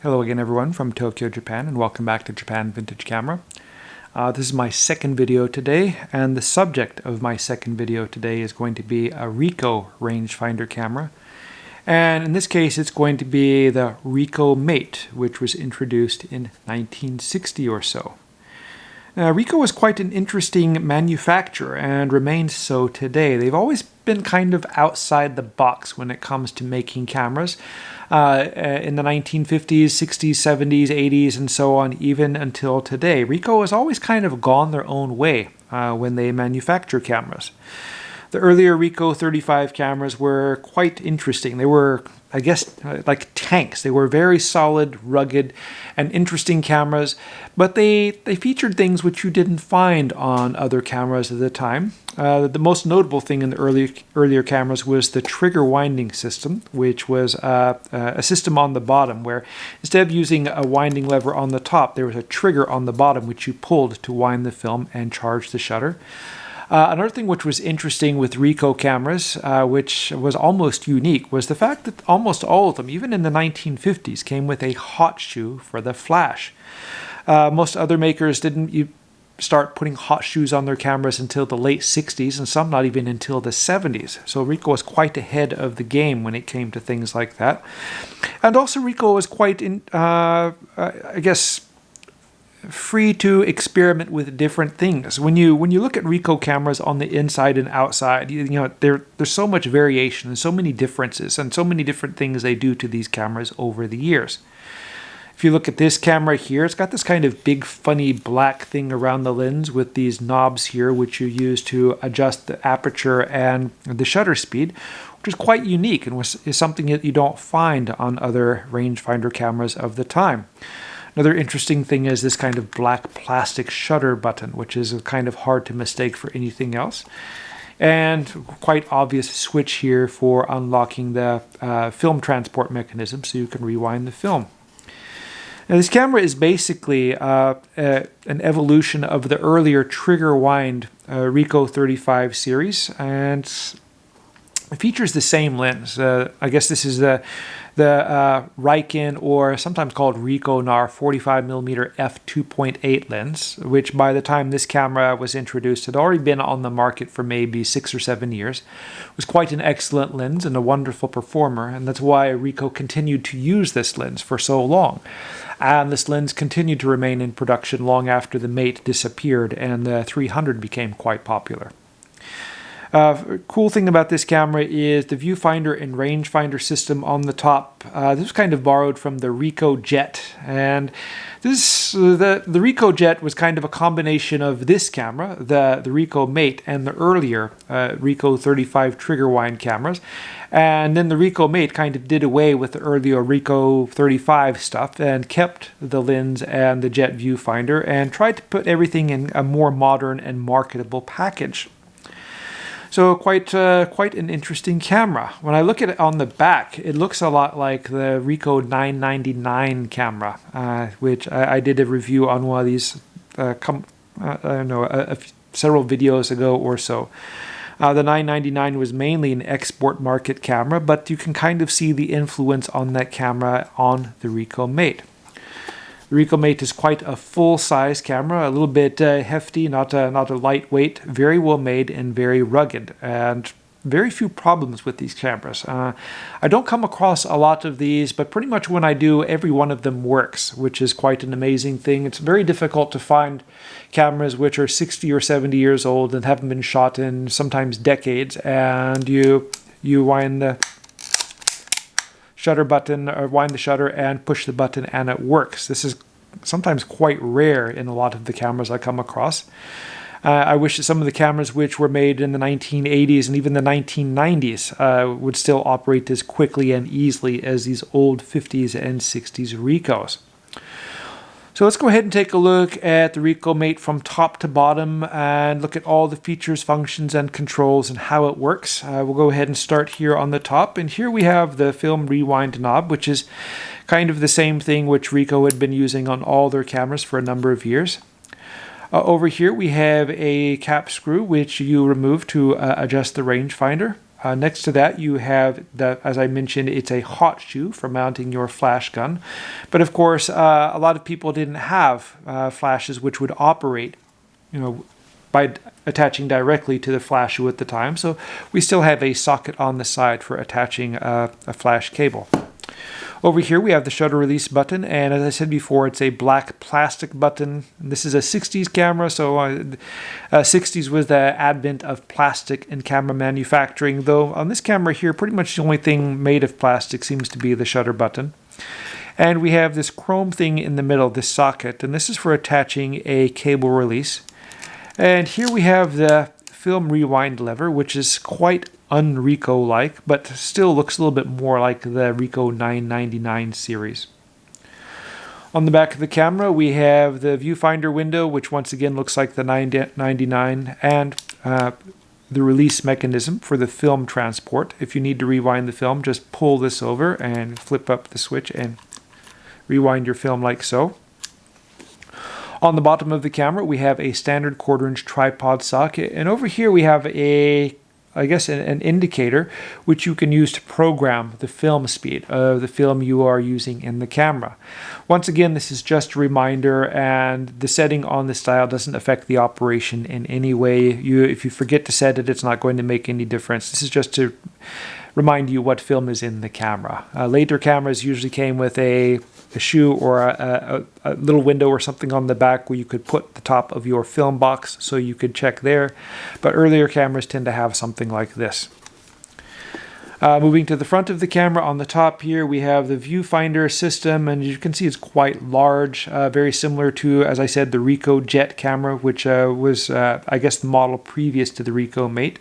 Hello again everyone from Tokyo, Japan, and welcome back to Japan Vintage Camera. This is my second video today, and the subject of my second video today is going to be a Ricoh rangefinder camera. And in this case it's going to be the Ricoh Mate, which was introduced in 1960 or so. Ricoh was quite an interesting manufacturer and remains so today. They've always been kind of outside the box when it comes to making cameras. In the 1950s, 60s, 70s, 80s, and so on, even until today. Ricoh has always kind of gone their own way when they manufacture cameras. The earlier Ricoh 35 cameras were quite interesting. They were, I guess, like tanks. They were very solid, rugged, and interesting cameras, but they featured things which you didn't find on other cameras at the time. The most notable thing in the earlier cameras was the trigger winding system, which was a system on the bottom where instead of using a winding lever on the top, there was a trigger on the bottom which you pulled to wind the film and charge the shutter. Another thing which was interesting with Ricoh cameras, which was almost unique, was the fact that almost all of them, even in the 1950s, came with a hot shoe for the flash. Most other makers didn't start putting hot shoes on their cameras until the late 60s, and some not even until the 70s. So Ricoh was quite ahead of the game when it came to things like that. And also Ricoh was quite, I guess, free to experiment with different things. When you look at Ricoh cameras on the inside and outside, there's so much variation and so many differences and so many different things they do to these cameras over the years. If you look at this camera here, it's got this kind of big funny black thing around the lens with these knobs here which you use to adjust the aperture and the shutter speed, which is quite unique and is something that you don't find on other rangefinder cameras of the time. Another interesting thing is this kind of black plastic shutter button, which is kind of hard to mistake for anything else. And quite obvious switch here for unlocking the film transport mechanism so you can rewind the film. Now, this camera is basically an evolution of the earlier trigger wind Ricoh 35 series, and it features the same lens. I guess this is the Ricoh, or sometimes called Ricoh NAR 45mm f2.8 lens, which by the time this camera was introduced had already been on the market for maybe 6 or 7 years. It was quite an excellent lens and a wonderful performer, and that's why Ricoh continued to use this lens for so long. And this lens continued to remain in production long after the Mate disappeared and the 300 became quite popular. Cool thing about this camera is the viewfinder and rangefinder system on the top. This was kind of borrowed from the Ricoh Jet, and the Ricoh Jet was kind of a combination of this camera, the Ricoh Mate, and the earlier Ricoh 35 trigger wind cameras. And then the Ricoh Mate kind of did away with the earlier Ricoh 35 stuff and kept the lens and the Jet viewfinder and tried to put everything in a more modern and marketable package. So quite an interesting camera. When I look at it on the back, it looks a lot like the Ricoh 999 camera, which I did a review on one of these, I don't know, several videos ago or so. The 999 was mainly an export market camera, but you can kind of see the influence on that camera on the Ricoh Mate. The Ricoh Mate is quite a full-size camera, a little bit hefty, not a lightweight, very well made and very rugged, and very few problems with these cameras. I don't come across a lot of these, but pretty much when I do, every one of them works, which is quite an amazing thing. It's very difficult to find cameras which are 60 or 70 years old and haven't been shot in sometimes decades, and you wind the shutter button or wind the shutter and push the button and it works. This is sometimes quite rare in a lot of the cameras I come across. I wish that some of the cameras which were made in the 1980s and even the 1990s would still operate as quickly and easily as these old 50s and 60s Ricohs. So let's go ahead and take a look at the Ricoh Mate from top to bottom and look at all the features, functions, and controls and how it works. We'll go ahead and start here on the top. And here we have the film rewind knob, which is kind of the same thing which Ricoh had been using on all their cameras for a number of years. Over here we have a cap screw which you remove to adjust the rangefinder. Next to that, you have as I mentioned, it's a hot shoe for mounting your flash gun. But of course, a lot of people didn't have flashes which would operate, by attaching directly to the flash shoe at the time. So we still have a socket on the side for attaching a flash cable. Over here we have the shutter release button, and as I said before, it's a black plastic button. This is a 60s camera, so 60s was the advent of plastic in camera manufacturing, though on this camera here, pretty much the only thing made of plastic seems to be the shutter button. And we have this chrome thing in the middle, this socket, and this is for attaching a cable release. And here we have the film rewind lever, which is quite un-Ricoh-like, but still looks a little bit more like the Ricoh 999 series. On the back of the camera, we have the viewfinder window, which once again looks like the 999, and the release mechanism for the film transport. If you need to rewind the film, just pull this over and flip up the switch and rewind your film like so. On the bottom of the camera, we have a standard 1/4-inch tripod socket, and over here we have an indicator which you can use to program the film speed of the film you are using in the camera. Once again, this is just a reminder, and the setting on this dial doesn't affect the operation in any way. If you forget to set it, it's not going to make any difference. This is just to remind you what film is in the camera. Later cameras usually came with a shoe or a little window or something on the back where you could put the top of your film box so you could check there, but earlier cameras tend to have something like this. Moving to the front of the camera, on the top here we have the viewfinder system, and you can see it's quite large, very similar to, as I said, the Ricoh Jet camera, which was I guess the model previous to the Ricoh Mate.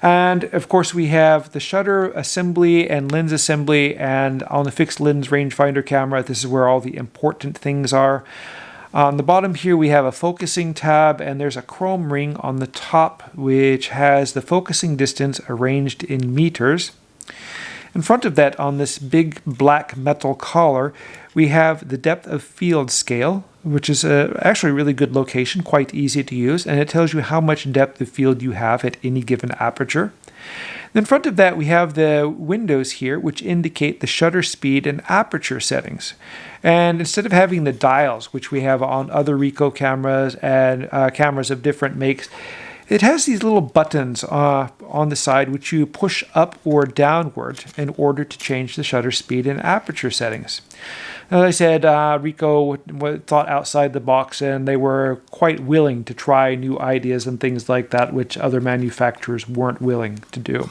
And of course we have the shutter assembly and lens assembly, and on the fixed lens rangefinder camera, this is where all the important things are. On the bottom here we have a focusing tab, and there's a chrome ring on the top which has the focusing distance arranged in meters. In front of that, on this big black metal collar, we have the depth of field scale, which is actually a really good location, quite easy to use, and it tells you how much depth of field you have at any given aperture. In front of that, we have the windows here, which indicate the shutter speed and aperture settings. And instead of having the dials, which we have on other Ricoh cameras and cameras of different makes, it has these little buttons on the side which you push up or downward in order to change the shutter speed and aperture settings. As I said, Ricoh thought outside the box, and they were quite willing to try new ideas and things like that, which other manufacturers weren't willing to do.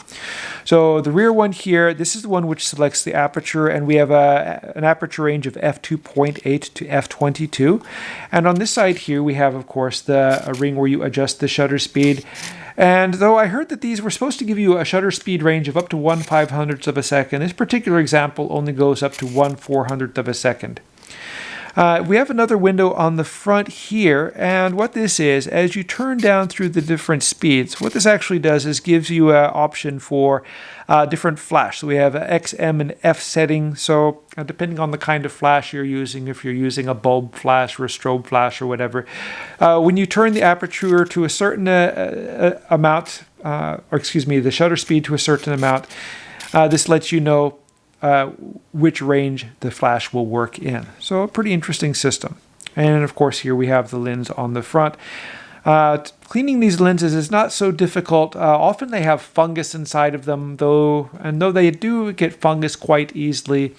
So the rear one here, this is the one which selects the aperture, and we have an aperture range of f2.8 to f22. And on this side here, we have, of course, a ring where you adjust the shutter speed. And though I heard that these were supposed to give you a shutter speed range of up to 1/500th of a second, this particular example only goes up to 1/400th of a second. We have another window on the front here, and what this is, as you turn down through the different speeds, what this actually does is gives you an option for different flash. So we have X, M, and F setting, so depending on the kind of flash you're using, if you're using a bulb flash or a strobe flash or whatever, when you turn the aperture to a certain amount, the shutter speed to a certain amount, this lets you know which range the flash will work in. So a pretty interesting system. And of course here we have the lens on the front. Cleaning these lenses is not so difficult. Often they have fungus inside of them, though they do get fungus quite easily,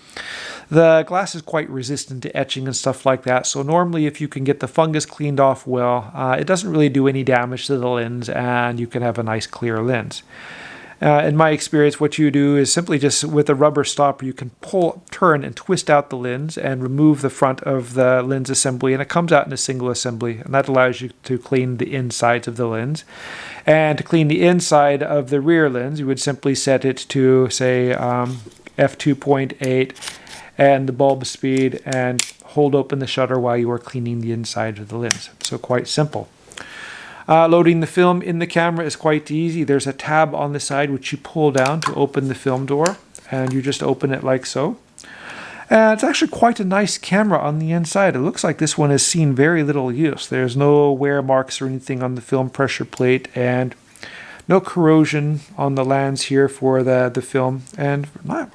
the glass is quite resistant to etching and stuff like that. So normally if you can get the fungus cleaned off well, it doesn't really do any damage to the lens, and you can have a nice clear lens. In my experience, what you do is simply just with a rubber stopper, you can turn and twist out the lens and remove the front of the lens assembly, and it comes out in a single assembly, and that allows you to clean the insides of the lens. And to clean the inside of the rear lens, you would simply set it to, say, f2.8 and the bulb speed, and hold open the shutter while you are cleaning the inside of the lens. So quite simple. Loading the film in the camera is quite easy. There's a tab on the side which you pull down to open the film door, and you just open it like so. And it's actually quite a nice camera on the inside. It looks like this one has seen very little use. There's no wear marks or anything on the film pressure plate, and No corrosion on the lands here for the film, and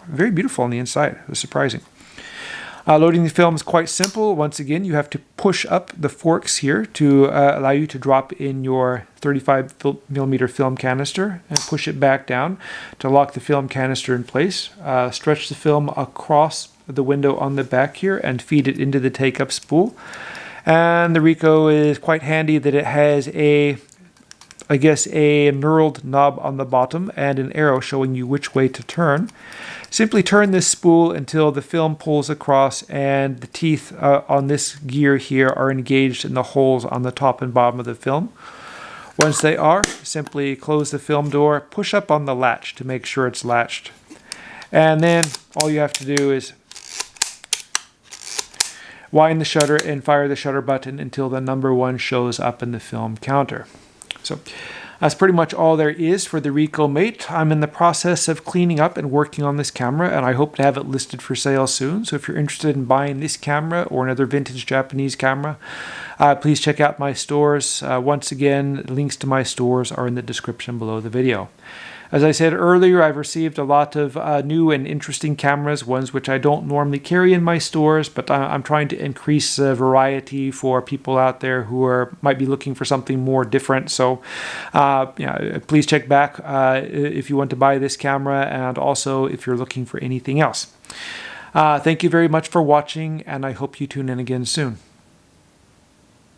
very beautiful on the inside. It was surprising. Loading the film is quite simple. Once again, you have to push up the forks here to allow you to drop in your 35mm film canister and push it back down to lock the film canister in place. Stretch the film across the window on the back here and feed it into the take-up spool. And the Ricoh is quite handy that it has a knurled knob on the bottom and an arrow showing you which way to turn. Simply turn this spool until the film pulls across and the teeth on this gear here are engaged in the holes on the top and bottom of the film. Once they are, simply close the film door, push up on the latch to make sure it's latched. And then all you have to do is wind the shutter and fire the shutter button until the number 1 shows up in the film counter. So that's pretty much all there is for the Ricoh Mate. I'm in the process of cleaning up and working on this camera, and I hope to have it listed for sale soon. So if you're interested in buying this camera or another vintage Japanese camera, please check out my stores. Once again, links to my stores are in the description below the video. As I said earlier, I've received a lot of new and interesting cameras, ones which I don't normally carry in my stores, but I'm trying to increase variety for people out there who might be looking for something more different. So please check back if you want to buy this camera, and also if you're looking for anything else. Thank you very much for watching, and I hope you tune in again soon.